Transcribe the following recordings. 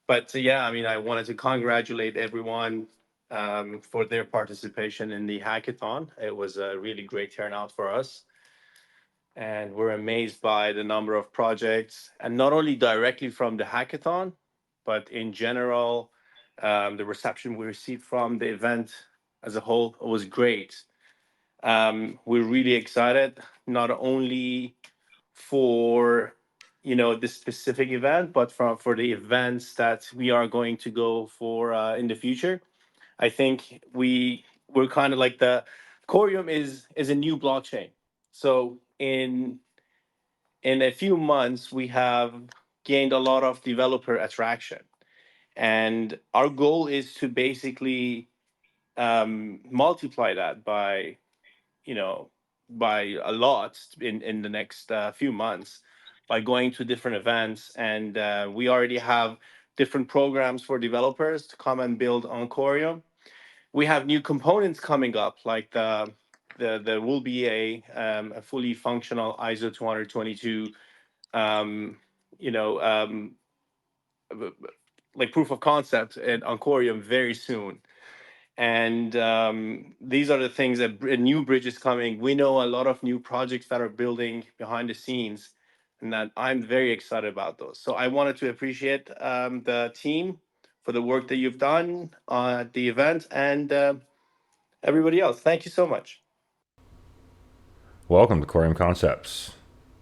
But yeah, I mean, I wanted to congratulate everyone for their participation in the hackathon. It was a really great turnout for us. And we're amazed by the number of projects, and not only directly from the hackathon, but in general, the reception we received from the event as a whole was great. We're really excited, not only for this specific event, but for the events that we are going to go for in the future. I think we're kind of like the Coreum is a new blockchain. So in a few months, we have gained a lot of developer attraction, and our goal is to basically multiply that by you know by a lot in the next few months by going to different events. And we already have different programs for developers to come and build on Coreum. We have new components coming up, like there will be a fully functional ISO 222 um, you know like proof of concept on Coreum very soon. And these are the things that a new bridge is coming. We know a lot of new projects that are building behind the scenes, and that I'm very excited about those. So I wanted to appreciate the team for the work that you've done at the event, and everybody else. Thank you so much. Welcome to Coreum Concepts.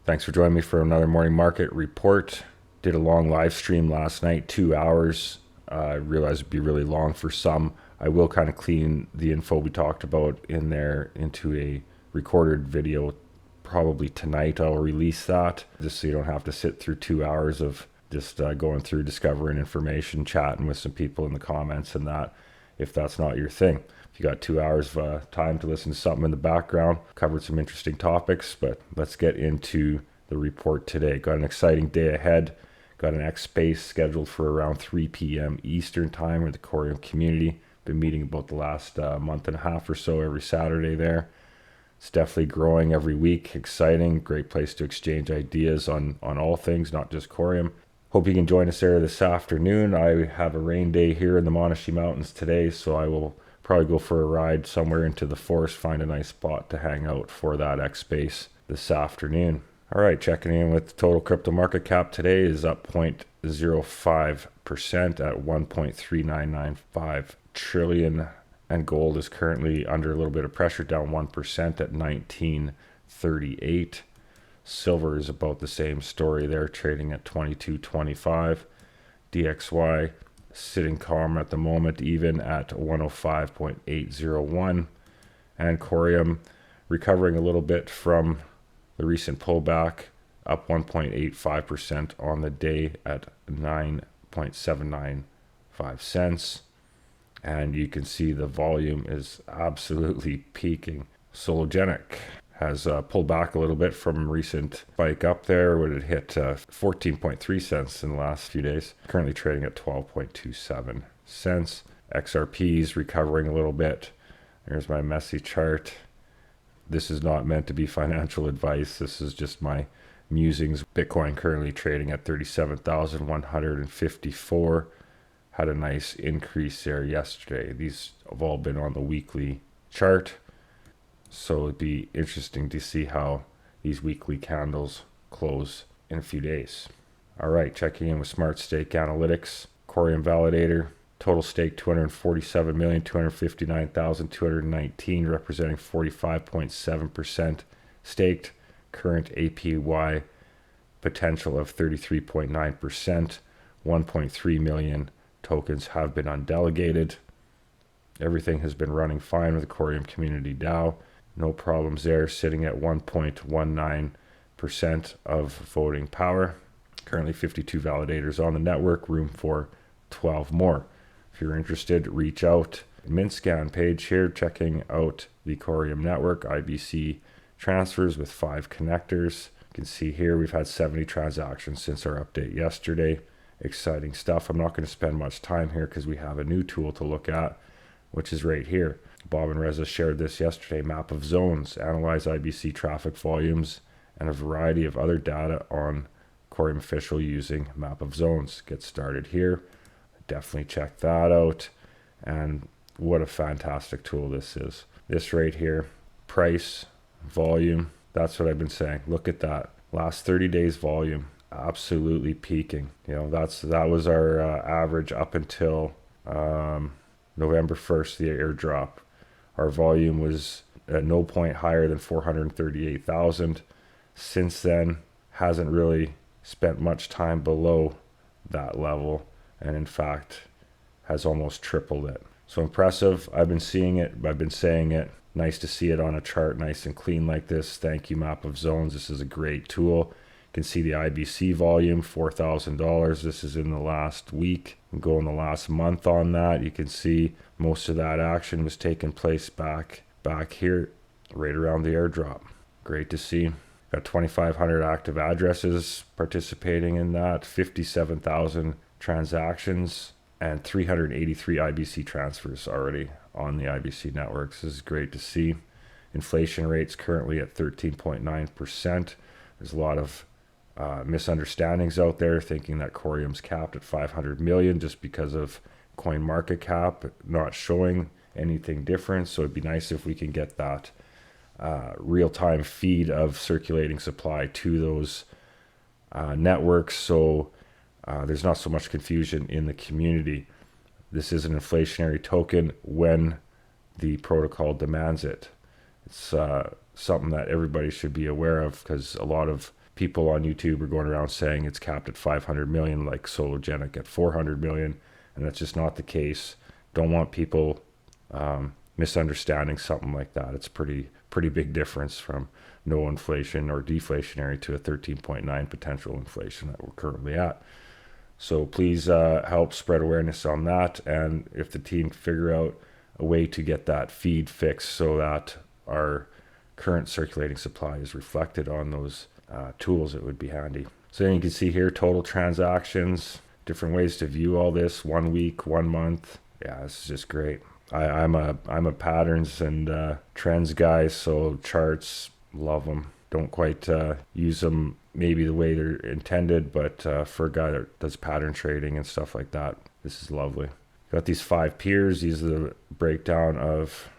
Thanks for joining me for another morning market report. Did a long live stream last night, 2 hours. I realized it'd be really long for some. I will kind of clean the info we talked about in there into a recorded video. Probably tonight I'll release that, just so you don't have to sit through 2 hours of just going through, discovering information, chatting with some people in the comments and that, if that's not your thing. If you got 2 hours of time to listen to something in the background, covered some interesting topics, but let's get into the report today. Got an exciting day ahead. Got an X Space scheduled for around 3 p.m. Eastern time with the Coreum community. Been meeting about the last month and a half or so every Saturday there. It's definitely growing every week. Exciting. Great place to exchange ideas on all things, not just Coreum. Hope you can join us there this afternoon. I have a rain day here in the Monashee Mountains today, so I will probably go for a ride somewhere into the forest, find a nice spot to hang out for that X Space this afternoon. All right, checking in with the total crypto market cap today is up 0.05% at 1.3995 trillion, and gold is currently under a little bit of pressure, down 1% at 1938. Silver is about the same story there, trading at 22.25. DXY sitting calm at the moment, even at 105.801. And Coreum recovering a little bit from the recent pullback, up 1.85% on the day at 9.795 cents. And you can see the volume is absolutely peaking. Sologenic has pulled back a little bit from recent spike up there, when it hit 14.3 cents in the last few days. Currently trading at 12.27 cents. XRP's recovering a little bit. There's my messy chart. This is not meant to be financial advice. This is just my musings. Bitcoin currently trading at 37,154. Had a nice increase there yesterday. These have all been on the weekly chart, so it'd be interesting to see how these weekly candles close in a few days. All right, checking in with Smart Stake Analytics, Coreum Validator. Total stake 247,259,219, representing 45.7% staked. Current APY potential of 33.9%. 1.3 million tokens have been undelegated. Everything has been running fine with the Coreum Community DAO. No problems there, sitting at 1.19% of voting power. Currently 52 validators on the network, room for 12 more. If you're interested, reach out. MintScan page here, checking out the Coreum network, IBC transfers with 5 connectors. You can see here we've had 70 transactions since our update yesterday. Exciting stuff. I'm not going to spend much time here because we have a new tool to look at, which is right here. Bob and Reza shared this yesterday. Map of zones, analyze IBC traffic volumes and a variety of other data on Coreum Official using Map of Zones. Get started here. definitely check that out. And what a fantastic tool this is. This right here, price, volume, that's what I've been saying. Look at that. Last 30 days volume, absolutely peaking. That was our average up until November 1st, the airdrop. Our volume was at no point higher than 438,000. Since then, hasn't really spent much time below that level, and in fact has almost tripled it. So impressive. I've been seeing it, I've been saying it. Nice to see it on a chart, nice and clean like this. Thank you, Map of Zones. This is a great tool. You can see the IBC volume, $4,000. This is in the last week. Go in the last month on that. You can see most of that action was taking place back here, right around the airdrop. Great to see. Got 2,500 active addresses participating in that, 57,000 transactions, and 383 IBC transfers already on the IBC networks. This is great to see. Inflation rates currently at 13.9%. There's a lot of misunderstandings out there thinking that Coreum's capped at 500 million just because of coin market cap not showing anything different. So it'd be nice if we can get that real-time feed of circulating supply to those networks, so there's not so much confusion in the community. This is an inflationary token when the protocol demands it. It's something that everybody should be aware of, because a lot of people on YouTube are going around saying it's capped at 500 million, like Sologenic at 400 million, and that's just not the case. Don't want people misunderstanding something like that. It's pretty big difference from no inflation or deflationary to a 13.9 potential inflation that we're currently at. So please help spread awareness on that, and if the team can figure out a way to get that feed fixed so that our current circulating supply is reflected on those tools, it would be handy. So then you can see here total transactions, different ways to view all this, 1 week, 1 month. Yeah, this is just great. I'm a patterns and trends guy, so charts, love them. Don't quite use them maybe the way they're intended, but for a guy that does pattern trading and stuff like that, this is lovely. Got these 5 peers. These are the breakdown of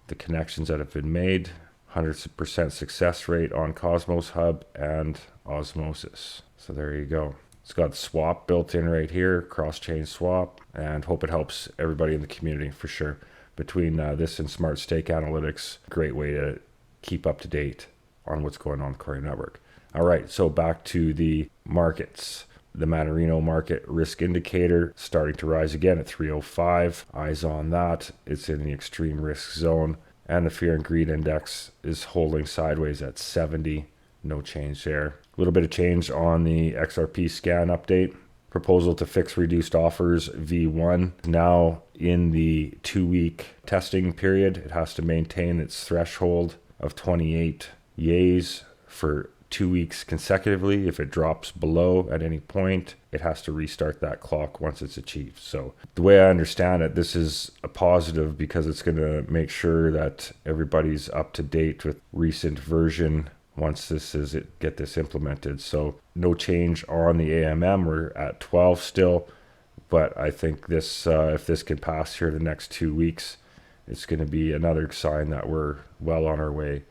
the connections that have been made. 100% success rate on Cosmos Hub and Osmosis. So there you go. It's got swap built in right here, cross-chain swap, and hope it helps everybody in the community for sure. Between this and Smart Stake Analytics, great way to keep up to date on what's going on in the Coreum network. All right, so back to the markets. The Manarino market risk indicator starting to rise again at 305. Eyes on that. It's in the extreme risk zone. And the fear and greed index is holding sideways at 70. No change there. A little bit of change on the XRP scan update. Proposal to fix reduced offers V1. Now in the 2-week testing period, it has to maintain its threshold of 28 yays for 2 weeks consecutively. If it drops below at any point, it has to restart that clock once it's achieved. So the way I understand it, this is a positive because it's going to make sure that everybody's up to date with recent version once get this implemented. So no change on the AMM. We're at 12 still, but I think this if this can pass here the next 2 weeks, it's going to be another sign that we're well on our way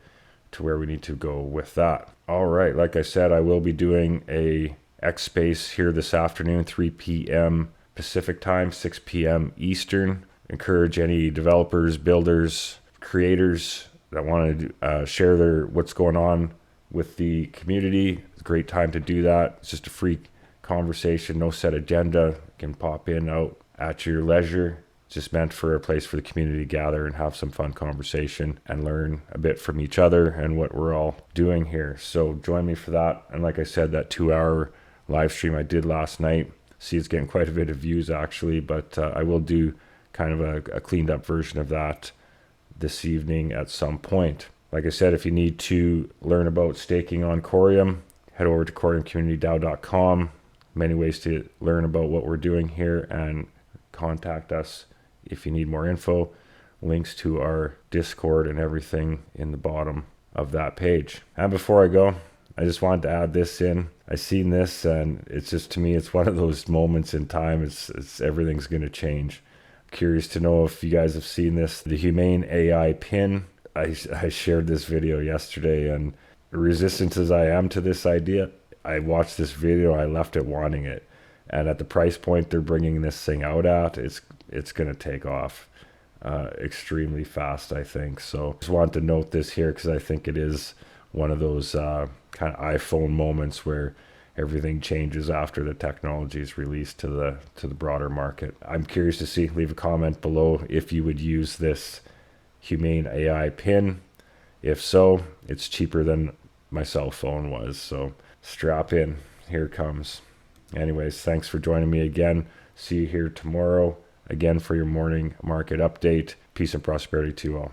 to where we need to go with that. All right, like I said, I will be doing a X Space here this afternoon, 3 p.m. Pacific time, 6 p.m. Eastern. Encourage any developers, builders, creators that want to share what's going on with the community. It's a great time to do that. It's just a free conversation, no set agenda. You can pop in, out at your leisure. It's just meant for a place for the community to gather and have some fun conversation and learn a bit from each other and what we're all doing here. So join me for that. And like I said, that 2-hour live stream I did last night, see it's getting quite a bit of views actually, but I will do kind of a cleaned up version of that this evening at some point. Like I said, if you need to learn about staking on Coreum, head over to coreumcommunitydao.com. Many ways to learn about what we're doing here, and contact us if you need more info. Links to our Discord and everything in the bottom of that page. And before I go, I just wanted to add this in. I seen this, and it's just, to me, it's one of those moments in time. It's everything's going to change. Curious to know if you guys have seen this. The Humane AI pin. I shared this video yesterday, and resistant as I am to this idea, I watched this video. I left it wanting it, and at the price point they're bringing this thing out at, it's going to take off extremely fast, I think. So just wanted to note this here because I think it is one of those kind of iPhone moments where everything changes after the technology is released to the broader market. I'm curious to see. Leave a comment below if you would use this Humane AI pin. If so, it's cheaper than my cell phone was. So strap in. Here it comes. Anyways, thanks for joining me again. See you here tomorrow again for your morning market update. Peace and prosperity to you all.